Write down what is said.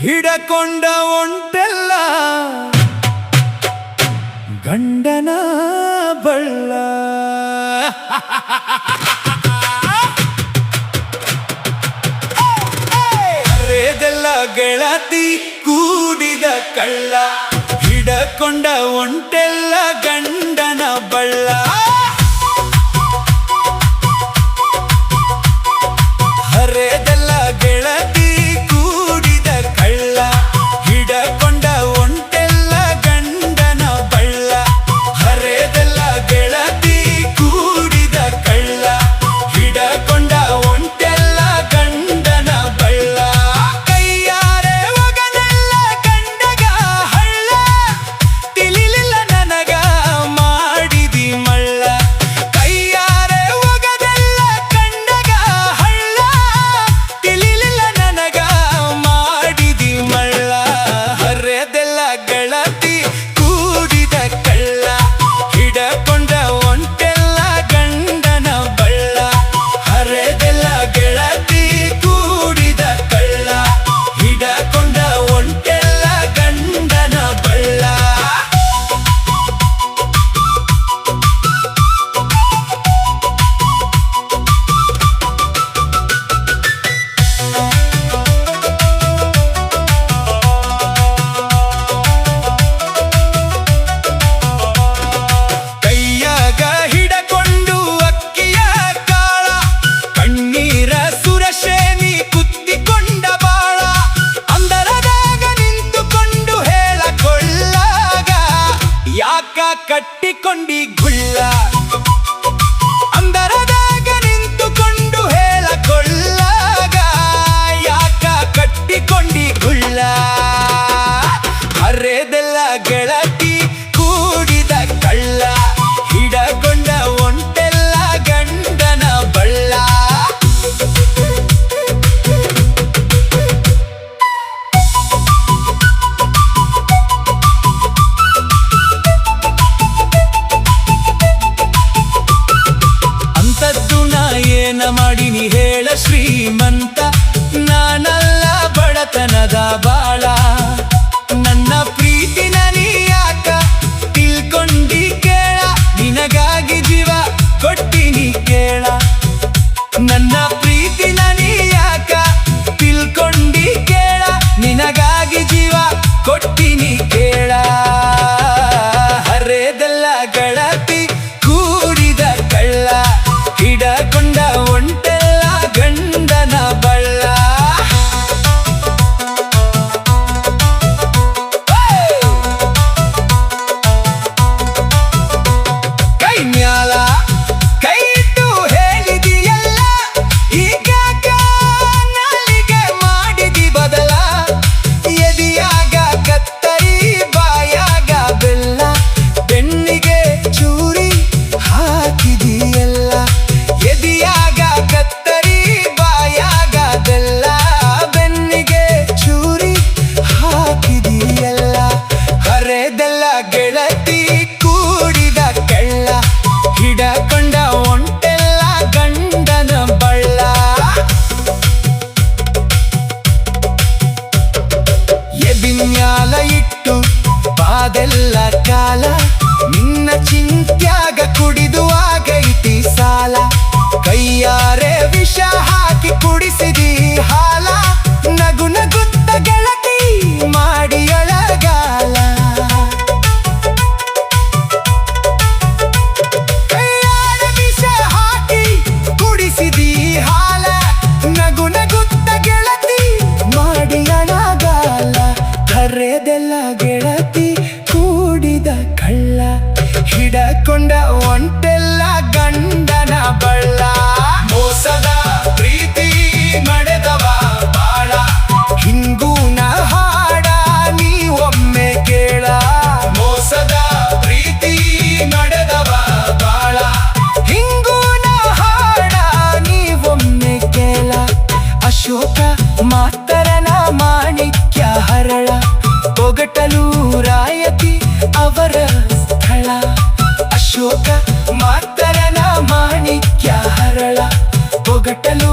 ಹಿಡಕೊಂಡ ಒಂಟೆಲ್ಲ ಗಂಡನ ಬಳ್ಳ. ಅರೆದೆಲ್ಲ ಗೆಳತಿ ಕೂಡಿದ ಕಳ್ಳ, ಹಿಡಕೊಂಡ ಒಂಟೆಲ್ಲ ಗಂಡನ ಬಳ್ಳ. ಹರೆದೆಲ್ಲ ಗೆಳತಿ ಕೂಡಿದ ಕಳ್ಳ, ಹಿಡಕೊಂಡ ಒಂಟೆಲ್ಲ ಗಂಡನ ಬಳ್ಳ. ಹರೆದೆಲ್ಲ ಗೆಳತಿ ಕೂಡಿದ ಕಳ್ಳ, ಹಿಡಕೊಂಡ ಒಂಟೆಲ್ಲ ಗಂಡನ ಬಳ್ಳ. ಕೈಯಾರೆ ಒಗನೆಲ್ಲ ಗಂಡಗ ಹಳ್ಳ, ತಿಳಿಲಿಲ್ಲ ನನಗ ಮಾಡಿದಿ ಮಳ್ಳ. ಕೈಯಾರೆ ಒಗನೆಲ್ಲ ಗಂಡಗ ಹಳ್ಳ, ತಿಳಿಲಿಲ್ಲ ನನಗ ಮಾಡಿದಿ ಮಳ್ಳ. ಹರೆದೆಲ್ಲ ಗೆಳತಿ ಕೂಡಿದ ಕಳ್ಳ, ಹಿಡಕೊಂಡ ಒಂಟೆಲ್ಲ ಗಂಡನ ಬಳ್ಳ. ಹರೆದೆಲ್ಲ ಗೆಳತಿ ಕೂಡಿದ ಕಳ್ಳ, ಹಿಡಕೊಂಡ ಒಂಟೆಲ್ಲ ಗಂಡನ ಬಳ್ಳ. ಕೈಯಾಗ ಹಿಡಕೊಂಡು ಅಕ್ಕಿಯ ಕಾಳ, ಕಣ್ಣೀರ ಸುರಶೇನಿ ಕುತ್ತಿಕೊಂಡ ಬಾಳ. ಅಂದರದಾಗ ನಿಂತುಕೊಂಡು ಹೇಳಕೊಳ್ಳಾಗ, ಯಾಕ ಕಟ್ಟಿಕೊಂಡಿ ಗುಳ್ಳ. ಅಂದರದಾಗ ನಿಂತುಕೊಂಡು ಹೇಳಕೊಳ್ಳಾಗ, ಯಾಕ ಕಟ್ಟಿಕೊಂಡಿ ಗುಳ್ಳ. ಹರೆದೆಲ್ಲ ಗೆಳತಿ ಕೂಡಿದ ಕಳ್ಳ, ಹಿಡಕೊಂಡ ಒಂಟೆಲ್ಲ ಗಂಡನ ಬಳ್ಳ. ಅಂತದ್ದು ನಾ ಏನ ಮಾಡಿನಿ ಹೇಳ ಶ್ರೀಮಂತ, ನಾನಲ್ಲ ಬಡತನದ ಬಾಳ. ನನ್ನ ಪ್ರೀತಿನ ನೀ ಯಾಕ ತಿಳ್ಕೊಂಡಿ ಕೇಳ, ನಿನಗಾಗಿ ಜೀವ ಕೊಟ್ಟಿನಿ ಕೇಳ. ನನ್ನ ಪ್ರೀತಿನ ನೀ ಯಾಕ ತಿಳ್ಕೊಂಡಿ ಕೇಳ, ನಿನಗಾಗಿ ಜೀವ ಕೊಟ್ಟಿನಿ ಕೇಳ. ಹರೆದೆಲ್ಲ ಗೆಳತಿ ಕೂಡಿದ ಕಳ್ಳ, ಹಿಡಕೊಂಡ ಒಂಟೆಲ್ಲ ಗಂಡನ ಬಳ್ಳ. ಕೈ ಮ್ಯಾಲ ಕೈ ಇಟ್ಟು ಹೇಳಿದಿಯಲ್ಲ, ಈಗಾಗ ನಾಲಿಗೆ ಮಾಡಿದಿ ಬದಲ. ಎದಿಯಾಗ ಕತ್ತರಿ ಬಾಯಾಗ ಬೆಲ್ಲ, ಬೆನ್ನಿಗೆ ಚೂರಿ ಹಾಕಿದಿಯಲ್ಲ. ಎದಿಯಾಗ ಕತ್ತರಿ ಬಾಯಾಗ ಬೆಲ್ಲ, ಬೆನ್ನಿಗೆ ಚೂರಿ ಹಾಕಿದಿಯಲ್ಲ. ಹರೆದೆಲ್ಲ ಗೆಳತಿ ಕೂಡಿದ ಕಳ್ಳ, ಹಿಡಕೊಂಡ ಒಂಟೆಲ್ಲ ಗಂಡನ ಬಳ್ಳ. ಎದಿನ್ಯಾಲ ಇಟ್ಟು ಬಾದೆಲ್ಲ ಕಾಲ, ನಿನ್ನ ಚಿಂತ್ಯಾಗ ಕುಡಿದು ಆಗೈತಿ ಸಾಲ. ಕೈಯಾರೆ ವಿಷ ಹಾಕಿ ಕುಡಿಸಿದಿ ಹಾಲ, ನಗು ನಗುತ್ತ ಗೆಳತಿ ಮಾಡಿ ಅಳಗಾಲ. ಕೈಯಾರೆ ವಿಷ ಹಾಕಿ ಕುಡಿಸಿದಿ ಹಾಲ, ನಗು ನಗುತ್ತ ಗೆಳತಿ ಮಾಡಿ ಅಳಗಾಲ. ಹರೆದೆಲ್ಲ ಗೆಳತಿ ಕೂಡಿದ ಕಳ್ಳ, ಹಿಡಕೊಂಡ ಒಂಟೆಲ್ಲ ಗಂಡನ ಬಳ್ಳ. ಮೋಸದ ಪ್ರೀತಿ ಮಡೆದವ ಬಾಳ, ಹಿಂಗೂನ ಹಾಡ ನೀ ಒಮ್ಮೆ ಕೇಳ. ಮೋಸದ ಪ್ರೀತಿ ಮಡೆದವ ಬಾಳ, ಹಿಂಗೂನ ಹಾಡ ನೀ ಒಮ್ಮೆ ಕೇಳ. ಅಶೋಕ ಮಾತರನ ಮಾಣಿಕ್ಯ ಹರಳ, ಒಗಟಲು ರಾಯತಿ ಅವರ ಸ್ಥಳ. ಅಶೋಕ ಮಾತರನ ಮಾಣಿಕ್ಯ ಹರಳ, ಒಗಟಲು